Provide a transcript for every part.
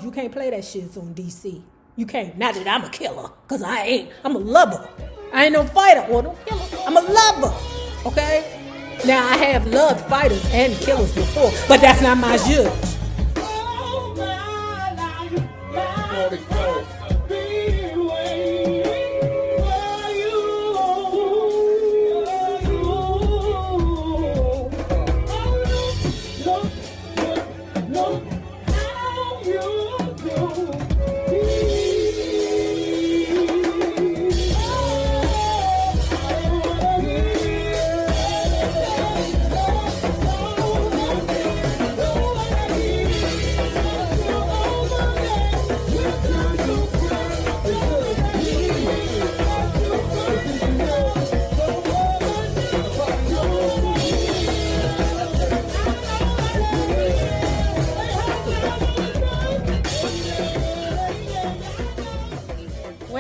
You can't play that shit on DC. You can't. Not that I'm a killer, because I ain't. I'm a lover. I ain't no fighter or no killer. I'm a lover. Okay? Now, I have loved fighters and killers before, but that's not my judge.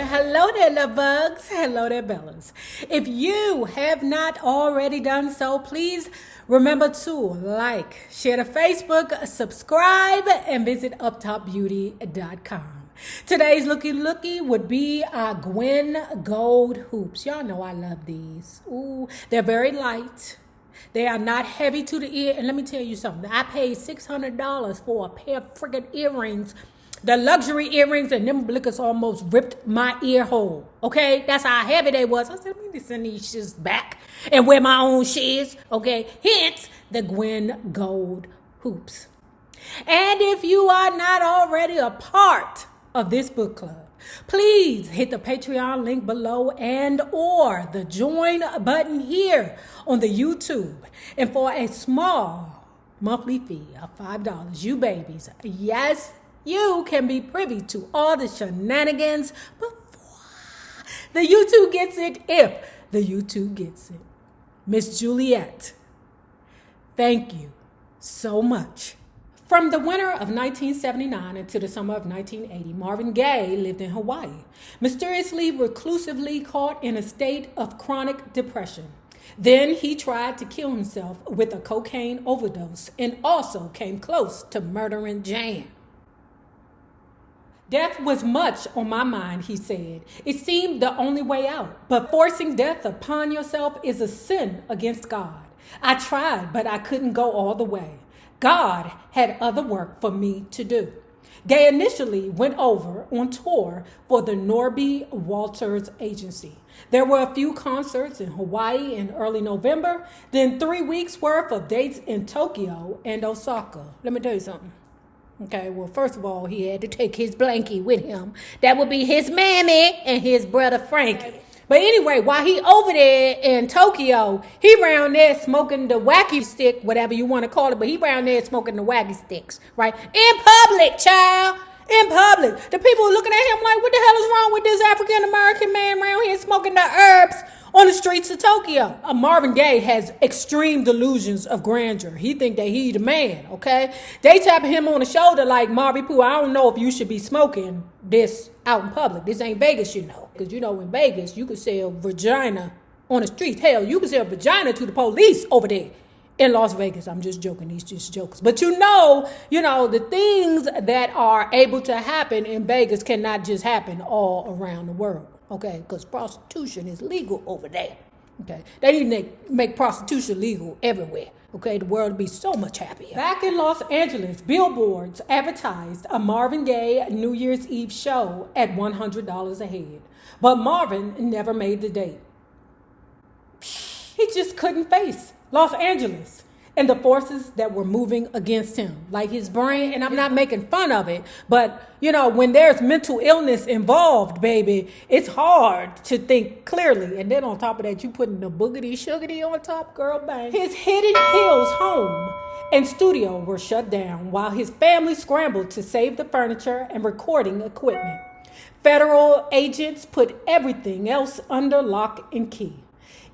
Hello there, love bugs. Hello there, Bellas. If you have not already done so, please remember to like, share to Facebook, subscribe, and visit uptopbeauty.com. Today's looky would be our Gwen Gold hoops. Y'all know I love these. Ooh, they're very light. They are not heavy to the ear. And let me tell you something. I paid $600 for a pair of friggin' earrings. The luxury earrings, and them blickers almost ripped my ear hole. Okay? That's how heavy they was. I said, let me send these shits back and wear my own shits. Okay? Hence, the Gwen Gold hoops. And if you are not already a part of this book club, please hit the Patreon link below and or the join button here on the YouTube. And for a small monthly fee of $5, you babies, yes, you can be privy to all the shenanigans before the YouTube gets it, if the YouTube gets it. Miss Juliet, thank you so much. From the winter of 1979 until the summer of 1980, Marvin Gaye lived in Hawaii, mysteriously reclusively caught in a state of chronic depression. Then he tried to kill himself with a cocaine overdose and also came close to murdering Jan. Death was much on my mind, he said. It seemed the only way out. But forcing death upon yourself is a sin against God. I tried, but I couldn't go all the way. God had other work for me to do. Gaye initially went over on tour for the Norby Walters agency. There were a few concerts in Hawaii in early November, then 3 weeks worth of dates in Tokyo and Osaka. Let me tell you something. Okay, well, first of all, he had to take his blankie with him. That would be his mammy and his brother Frankie. But anyway, while he over there in Tokyo, he around there smoking the wacky stick, whatever you want to call it, but he around there smoking the wacky sticks, right? In public, child. In public. The people looking at him like, what the hell is wrong with this African-American man around here smoking the herbs on the streets of Tokyo? Marvin Gaye has extreme delusions of grandeur. He think that he the man, okay? They tapping him on the shoulder like, Marvin Pooh, I don't know if you should be smoking this out in public. This ain't Vegas, you know. Because, you know, in Vegas, you could sell vagina on the streets. Hell, you could sell vagina to the police over there. In Las Vegas, I'm just joking, these just jokes. But you know, the things that are able to happen in Vegas cannot just happen all around the world, okay? Because prostitution is legal over there, okay? They need to make prostitution legal everywhere, okay? The world would be so much happier. Back in Los Angeles, billboards advertised a Marvin Gaye New Year's Eve show at $100 a head. But Marvin never made the date. He just couldn't face Los Angeles and the forces that were moving against him, like his brain. And I'm not making fun of it, but you know, when there's mental illness involved, baby, it's hard to think clearly. And then on top of that, you putting the boogity sugarity on top, girl, bang. His Hidden Hills home and studio were shut down while his family scrambled to save the furniture and recording equipment. Federal agents put everything else under lock and key.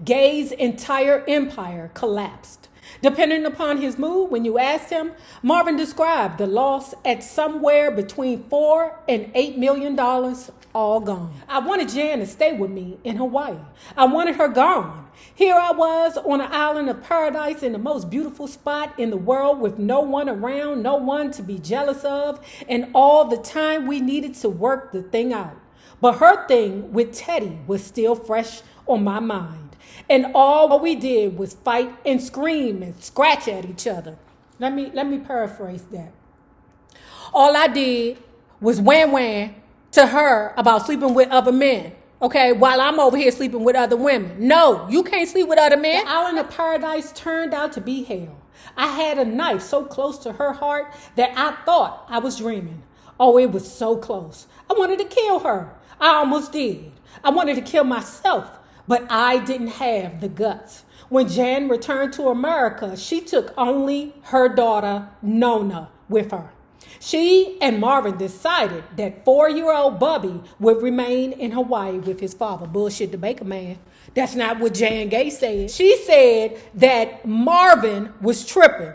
Gaye's entire empire collapsed. Depending upon his mood, when you asked him, Marvin described the loss at somewhere between $4 and $8 million, all gone. I wanted Jan to stay with me in Hawaii. I wanted her gone. Here I was on an island of paradise in the most beautiful spot in the world with no one around, no one to be jealous of, and all the time we needed to work the thing out. But her thing with Teddy was still fresh on my mind. And all we did was fight and scream and scratch at each other. Let me paraphrase that. All I did was wham to her about sleeping with other men. Okay, while I'm over here sleeping with other women. No, you can't sleep with other men. The island of paradise turned out to be hell. I had a knife so close to her heart that I thought I was dreaming. Oh, it was so close. I wanted to kill her. I almost did. I wanted to kill myself. But I didn't have the guts. When Jan returned to America, she took only her daughter, Nona, with her. She and Marvin decided that 4-year-old Bubby would remain in Hawaii with his father. Bullshit the baker man. That's not what Gaye said. She said that Marvin was tripping.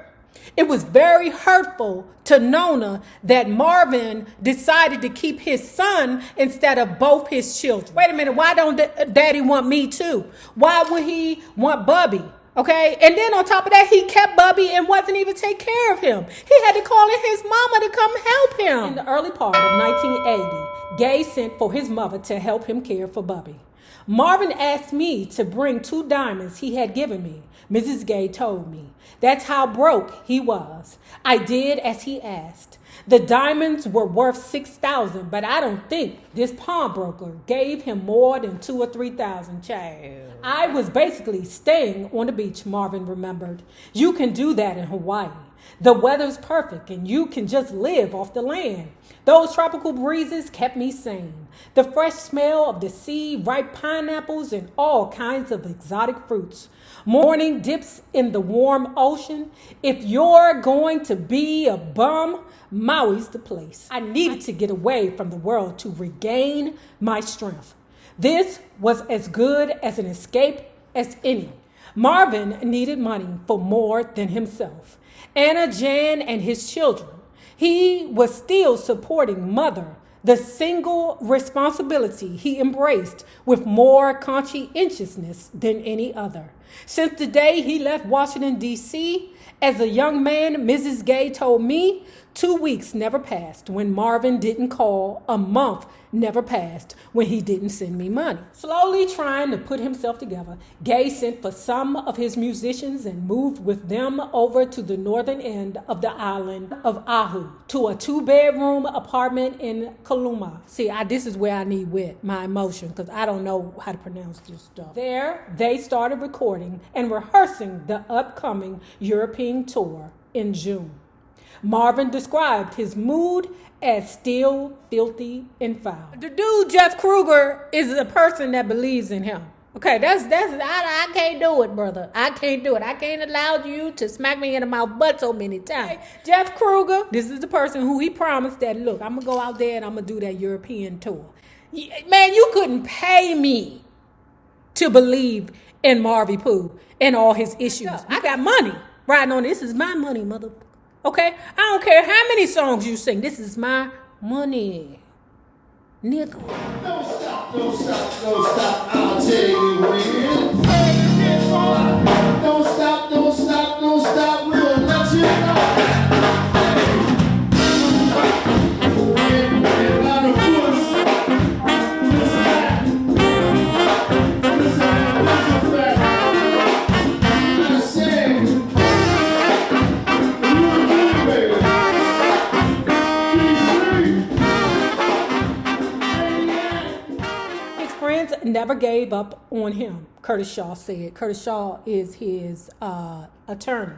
It was very hurtful to Nona that Marvin decided to keep his son instead of both his children. Wait a minute, why don't Daddy want me too? Why would he want Bubby? Okay, and then on top of that, he kept Bubby and wasn't even take care of him. He had to call in his mama to come help him. In the early part of 1980, Gaye sent for his mother to help him care for Bubby. Marvin asked me to bring 2 diamonds he had given me. Mrs. Gaye told me. That's how broke he was. I did as he asked. The diamonds were worth $6,000, but I don't think this pawnbroker gave him more than $2,000 or $3,000, child. I was basically staying on the beach, Marvin remembered. You can do that in Hawaii. The weather's perfect and you can just live off the land. Those tropical breezes kept me sane. The fresh smell of the sea, ripe pineapples, and all kinds of exotic fruits. Morning dips in the warm ocean. If you're going to be a bum, Maui's the place. I needed to get away from the world to regain my strength. This was as good as an escape as any. Marvin needed money for more than himself. Anna, Jan, and his children. He was still supporting Mother, the single responsibility he embraced with more conscientiousness than any other. Since the day he left Washington, D.C., as a young man, Mrs. Gaye told me, 2 weeks never passed when Marvin didn't call. A month never passed when he didn't send me money. Slowly trying to put himself together, Gaye sent for some of his musicians and moved with them over to the northern end of the island of Oahu to a 2-bedroom apartment in Kaluma. See, this is where I need wit, my emotion, because I don't know how to pronounce this stuff. There, they started recording and rehearsing the upcoming European tour in June. Marvin described his mood as still filthy and foul. The dude, Jeff Kruger, is a person that believes in him. Okay, I can't do it, brother. I can't do it. I can't allow you to smack me in my butt so many times. Jeff Kruger, this is the person who he promised that, look, I'm going to go out there and I'm going to do that European tour. Man, you couldn't pay me to believe in Marvy Pooh and all his issues. I got money riding on this. Is my money, mother. Okay? I don't care how many songs you sing. This is my money. Nigga. Don't stop, don't stop, don't stop. I'll tell you when. Don't stop, don't stop, don't stop. We'll let you know. Never gave up on him, Curtis Shaw said. Curtis Shaw is his attorney.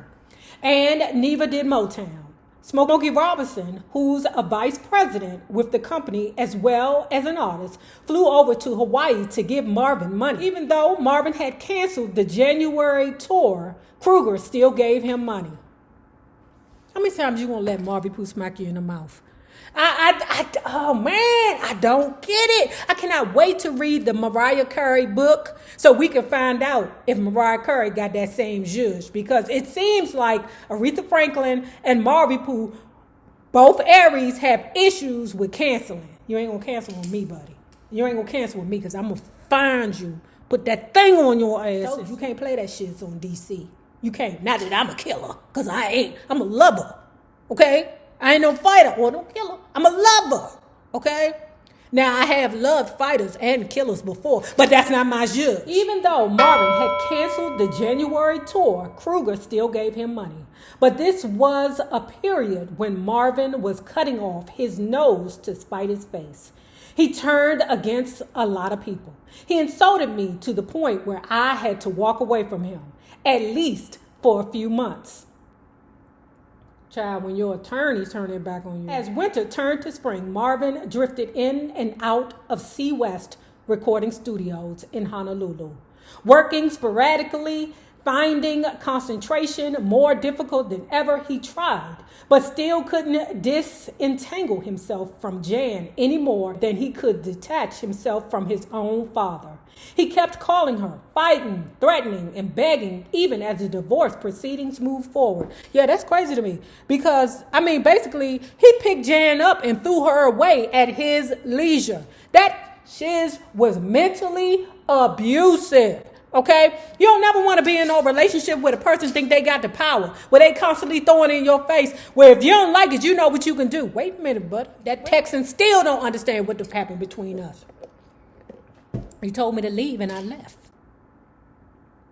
And neither did Motown. Smokey Robinson, who's a vice president with the company as well as an artist, flew over to Hawaii to give Marvin money. Even though Marvin had canceled the January tour, Kruger still gave him money. How many times you gonna let Marvy Pooh smack you in the mouth? Oh man, I don't get it. I cannot wait to read the Mariah Carey book so we can find out if Mariah Carey got that same zhuzh, because it seems like Aretha Franklin and Marvin, both Aries, have issues with canceling. You ain't gonna cancel on me, buddy. You ain't gonna cancel with me, because I'm gonna find you, put that thing on your ass. You can't play that shit on DC. You can't. Not that I'm a killer, because I ain't. I'm a lover. Okay? I ain't no fighter or no killer. I'm a lover. Okay? Now, I have loved fighters and killers before, but that's not my zhuzh. Even though Marvin had canceled the January tour, Kruger still gave him money. But this was a period when Marvin was cutting off his nose to spite his face. He turned against a lot of people. He insulted me to the point where I had to walk away from him, at least for a few months. Child, when your attorneys turn their back on you. As winter turned to spring, Marvin drifted in and out of Sea West recording studios in Honolulu, working sporadically, finding concentration more difficult than ever. He tried, but still couldn't disentangle himself from Jan any more than he could detach himself from his own father. He kept calling her, fighting, threatening, and begging, even as the divorce proceedings moved forward. Yeah, that's crazy to me, because, basically, he picked Jan up and threw her away at his leisure. That shiz was mentally abusive. Okay? You don't never want to be in a relationship where the person think they got the power, where they constantly throwing it in your face, where if you don't like it, you know what you can do. Wait a minute, buddy. That Texan still don't understand what happened between us. He told me to leave and I left.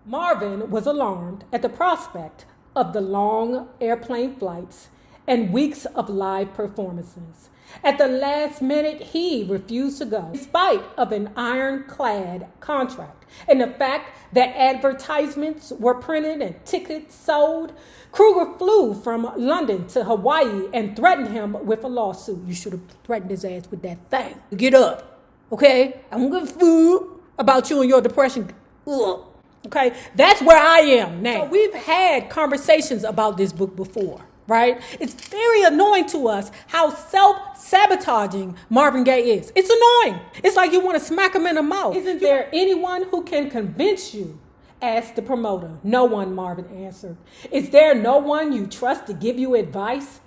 Marvin was alarmed at the prospect of the long airplane flights and weeks of live performances. At the last minute, he refused to go, in spite of an ironclad contract and the fact that advertisements were printed and tickets sold. Kruger flew from London to Hawaii and threatened him with a lawsuit. You should have threatened his ass with that thing. Get up. Okay, I'm gonna fool about you and your depression. Ugh. Okay, that's where I am now. So we've had conversations about this book before, right? It's very annoying to us how self-sabotaging Marvin Gaye is. It's annoying. It's like you want to smack him in the mouth. Isn't there anyone who can convince you? Asked the promoter. No one, Marvin answered. Is there no one you trust to give you advice?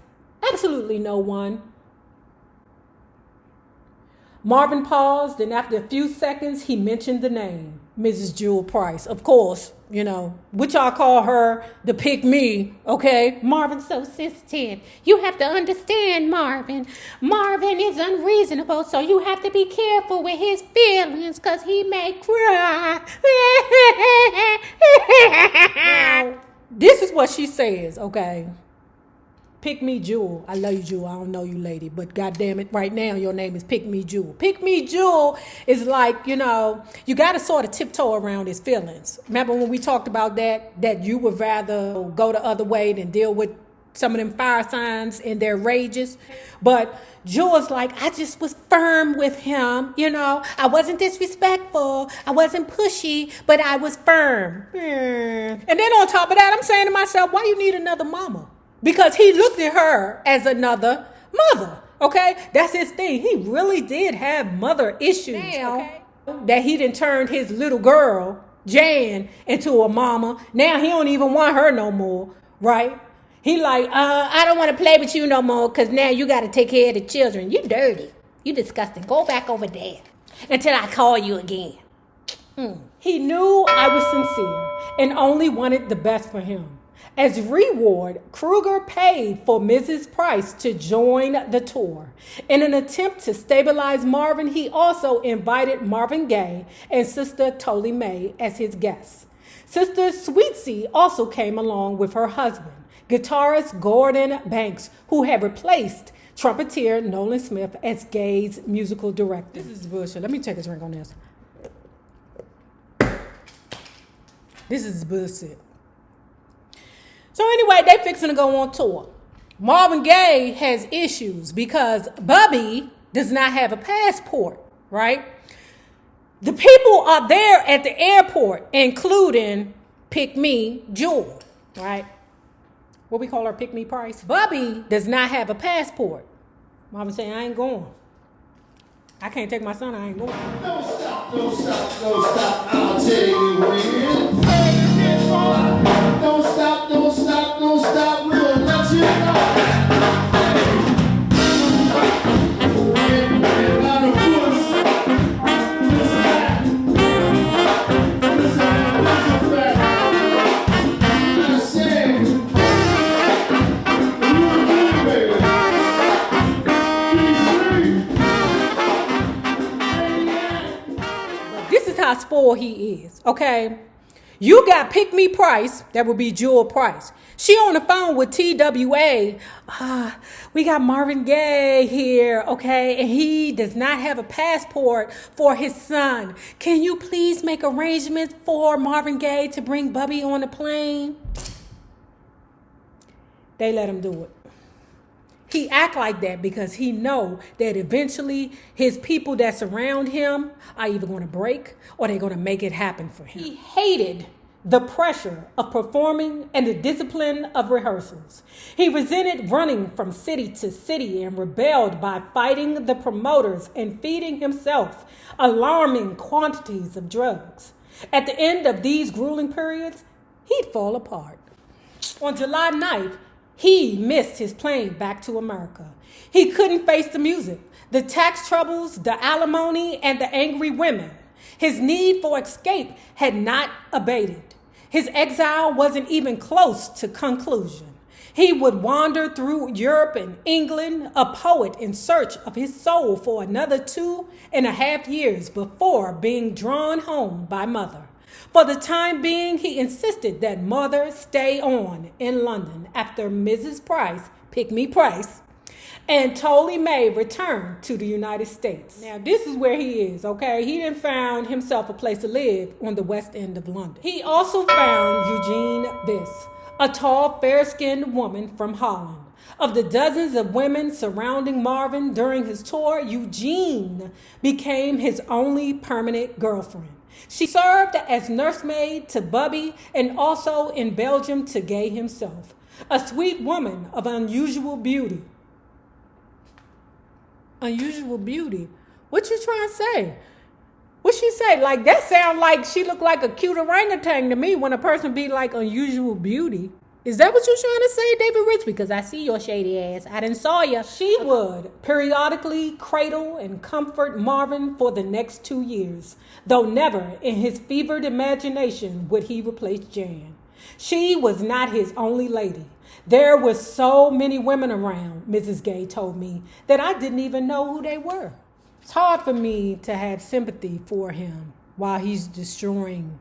Absolutely no one. Marvin paused, and after a few seconds, he mentioned the name, Mrs. Jewel Price. Of course, which y'all call her the pick me, okay? Marvin's so sensitive. You have to understand Marvin. Marvin is unreasonable, so you have to be careful with his feelings, because he may cry. Now, this is what she says, okay? Pick me Jewel. I love you, Jewel. I don't know you, lady, but goddamn it, right now your name is Pick Me Jewel. Pick Me Jewel is like, you got to sort of tiptoe around his feelings. Remember when we talked about that you would rather go the other way than deal with some of them fire signs and their rages. But Jewel's like, I just was firm with him, I wasn't disrespectful, I wasn't pushy, but I was firm. And then on top of that, I'm saying to myself, why you need another mama? Because he looked at her as another mother, okay? That's his thing. He really did have mother issues, okay? That he done turned his little girl, Jan, into a mama. Now he don't even want her no more, right? He like, I don't want to play with you no more, because now you got to take care of the children. You dirty. You disgusting. Go back over there until I call you again. He knew I was sincere and only wanted the best for him. As reward, Kruger paid for Mrs. Price to join the tour. In an attempt to stabilize Marvin, he also invited Marvin Gaye and Sister Tolly Mae as his guests. Sister Sweetsy also came along with her husband, guitarist Gordon Banks, who had replaced trumpeter Nolan Smith as Gaye's musical director. This is bullshit. Let me take a drink on this. This is bullshit. So anyway, they fixing to go on tour. Marvin Gaye has issues because Bubby does not have a passport, right? The people are there at the airport, including Pick Me Jewel, right? What we call her, Pick Me Price. Bubby does not have a passport. Marvin said, I ain't going. I can't take my son, I ain't going. Don't stop, don't stop, don't stop, I'll tell you when. Don't stop, don't stop, don't stop, we'll let you know. How spoiled he is, okay? You got Pick Me Price, that would be Jewel Price. She on the phone with TWA. We got Marvin Gaye here, okay? And he does not have a passport for his son. Can you please make arrangements for Marvin Gaye to bring Bubby on the plane? They let him do it. He act like that because he know that eventually his people that surround him are either going to break or they're going to make it happen for him. He hated the pressure of performing and the discipline of rehearsals. He resented running from city to city and rebelled by fighting the promoters and feeding himself alarming quantities of drugs. At the end of these grueling periods, he'd fall apart. On July 9th, he missed his plane back to America. He couldn't face the music, the tax troubles, the alimony, and the angry women. His need for escape had not abated. His exile wasn't even close to conclusion. He would wander through Europe and England, a poet in search of his soul for another 2.5 years before being drawn home by Mother. For the time being, he insisted that Mother stay on in London after Mrs. Price, Pick Me Price, and Tolly May returned to the United States. Now, this is where he is, okay? He done found himself a place to live on the west end of London. He also found Eugene Biss, a tall, fair-skinned woman from Holland. Of the dozens of women surrounding Marvin during his tour, Eugene became his only permanent girlfriend. She served as nursemaid to Bubby and also in Belgium to Gaye himself, a sweet woman of unusual beauty. Unusual beauty? What you trying to say? What she say? Like, that sound like she looked like a cute orangutan to me when a person be like unusual beauty. Is that what you're trying to say, David Rich? Because I see your shady ass. I didn't saw you. She would periodically cradle and comfort Marvin for the next 2 years, though never in his fevered imagination would he replace Jan. She was not his only lady. There were so many women around, Mrs. Gaye told me, that I didn't even know who they were. It's hard for me to have sympathy for him while he's destroying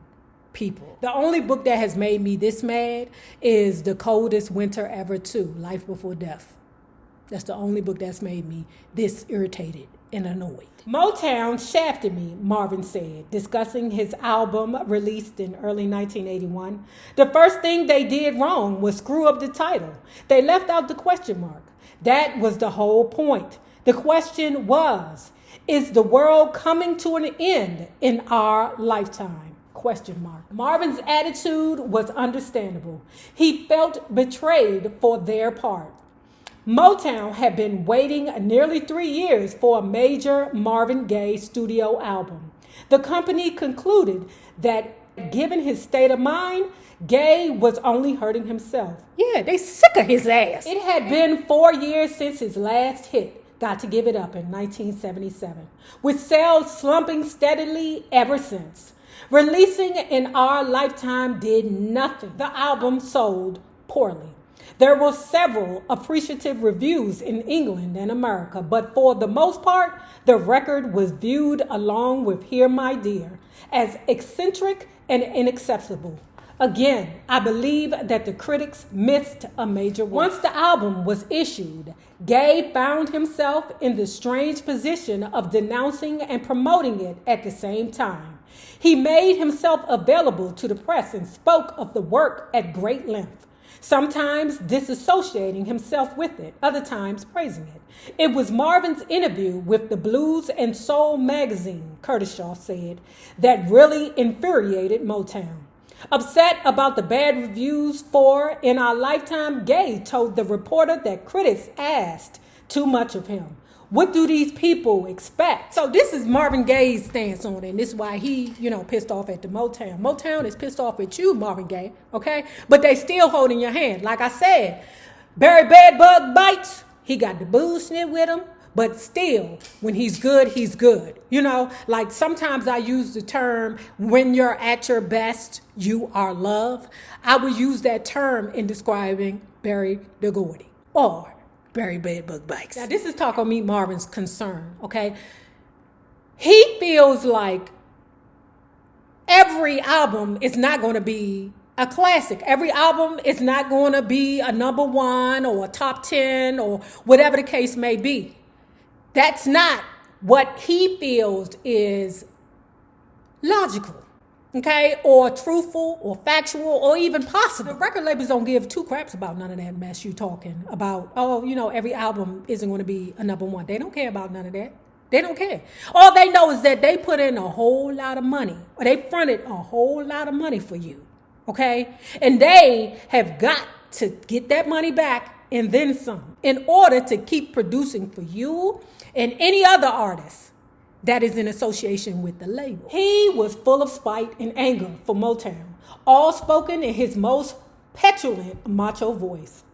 people. The only book that has made me this mad is The Coldest Winter Ever 2, Life Before Death. That's the only book that's made me this irritated and annoyed. Motown shafted me, Marvin said, discussing his album released in early 1981. The first thing they did wrong was screw up the title. They left out the question mark. That was the whole point. The question was, is the world coming to an end in our lifetime? Question mark. Marvin's attitude was understandable. He felt betrayed for their part. Motown had been waiting nearly 3 years for a major Marvin Gaye studio album. The company concluded that given his state of mind, Gaye was only hurting himself. Yeah, they sick of his ass. It had been 4 years since his last hit, Got to Give It Up, in 1977, with sales slumping steadily ever since. Releasing in our lifetime did nothing. The album sold poorly. There were several appreciative reviews in England and America, but for the most part, the record was viewed along with Here My Dear as eccentric and inaccessible. Again, I believe that the critics missed a major one. Once the album was issued, Gaye found himself in the strange position of denouncing and promoting it at the same time. He made himself available to the press and spoke of the work at great length, sometimes disassociating himself with it, other times praising it. It was Marvin's interview with the Blues and Soul magazine, Curtishaw said, that really infuriated Motown. Upset about the bad reviews for In Our Lifetime, Gaye told the reporter that critics asked Too much of him. What do these people expect? So this is Marvin Gaye's stance on it. And this is why he, pissed off at the Motown. Motown is pissed off at you, Marvin Gaye, okay? But they still holding your hand. Like I said, Barry Bedbug bites. He got the booze snip with him. But still, when he's good, he's good. Like sometimes I use the term, when you're at your best, you are love. I would use that term in describing Barry the Gordy or Barry Bedbug Bites. Now, this is Talk on Meet Marvin's concern, okay? He feels like every album is not going to be a classic. Every album is not going to be a number 1 or a top 10 or whatever the case may be. That's not what he feels is logical, okay, or truthful or factual or even possible. The record labels don't give 2 craps about none of that mess you talking about. Every album isn't going to be a number 1. They don't care about none of that. They don't care. All they know is that they put in a whole lot of money, or they fronted a whole lot of money for you, okay? And they have got to get that money back and then some in order to keep producing for you and any other artist that is in association with the label. He was full of spite and anger for Motown, all spoken in his most petulant macho voice.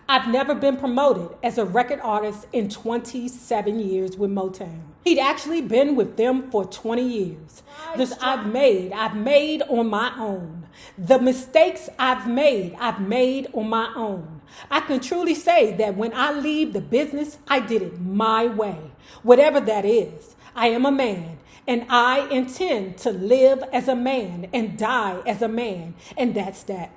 I've never been promoted as a record artist in 27 years with Motown. He'd actually been with them for 20 years. This I've made on my own. The mistakes I've made on my own. I can truly say that when I leave the business, I did it my way. Whatever that is, I am a man, and I intend to live as a man and die as a man, and that's that.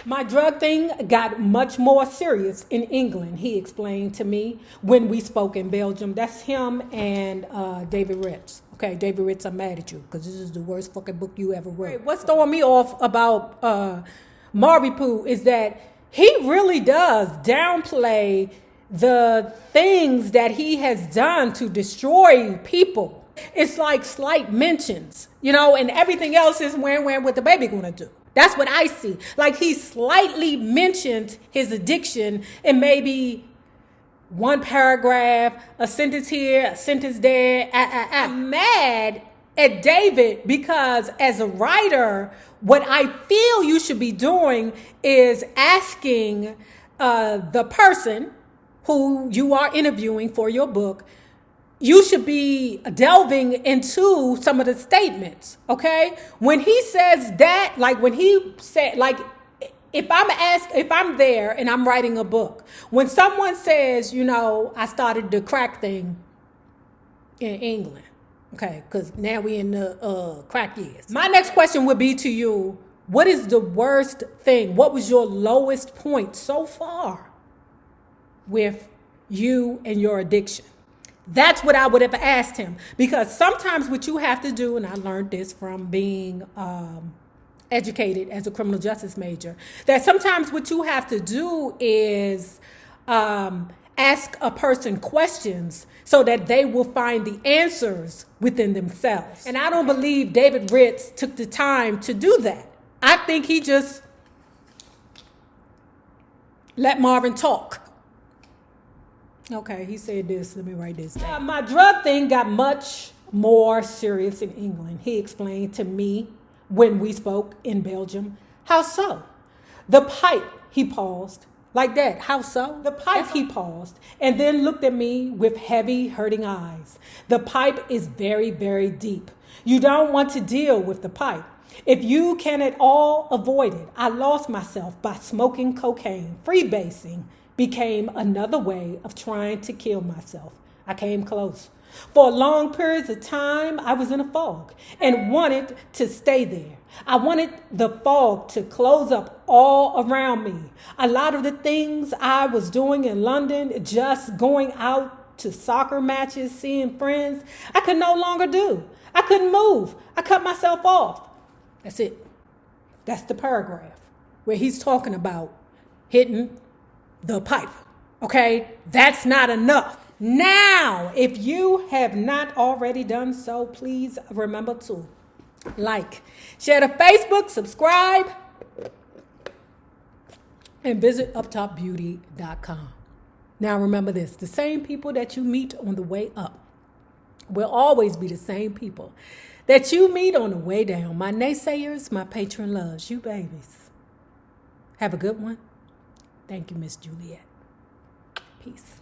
My drug thing got much more serious in England, he explained to me when we spoke in Belgium. That's him and David Ritz. Okay, David Ritz, I'm mad at you because this is the worst fucking book you ever wrote. What's throwing me off about Marvin Pooh is that he really does downplay the things that he has done to destroy people. It's like slight mentions, and everything else is when what the baby gonna do. That's what I see. Like he slightly mentioned his addiction in maybe one paragraph, a sentence here, a sentence there. I'm mad at David because as a writer, what I feel you should be doing is asking the person who you are interviewing for your book, you should be delving into some of the statements, okay? When he says that, like when he said, like if I'm there and I'm writing a book, when someone says, I started the crack thing in England, okay, because now we in the crack years. My next question would be to you, what is the worst thing? What was your lowest point so far with you and your addiction? That's what I would have asked him, because sometimes what you have to do, and I learned this from being educated as a criminal justice major, that sometimes what you have to do is ask a person questions so that they will find the answers within themselves. And I don't believe David Ritz took the time to do that. I think he just let Marvin talk. Okay, he said this. Let me write this down. My drug thing got much more serious in England, he explained to me when we spoke in Belgium. How so? The pipe, he paused. Like that, how so? The pipe, he paused, and then looked at me with heavy, hurting eyes. The pipe is very, very deep. You don't want to deal with the pipe. If you can at all avoid it, I lost myself by smoking cocaine. Freebasing became another way of trying to kill myself. I came close. For long periods of time, I was in a fog and wanted to stay there. I wanted the fog to close up all around me. A lot of the things I was doing in London, just going out to soccer matches, seeing friends, I could no longer do. I couldn't move. I cut myself off. That's it. That's the paragraph where he's talking about hitting the pipe. Okay? That's not enough. Now, if you have not already done so, please remember to like, share to Facebook, subscribe, and visit uptopbeauty.com. Now remember this, the same people that you meet on the way up will always be the same people that you meet on the way down. My naysayers, my patron loves you babies. Have a good one. Thank you, Miss Juliet. Peace.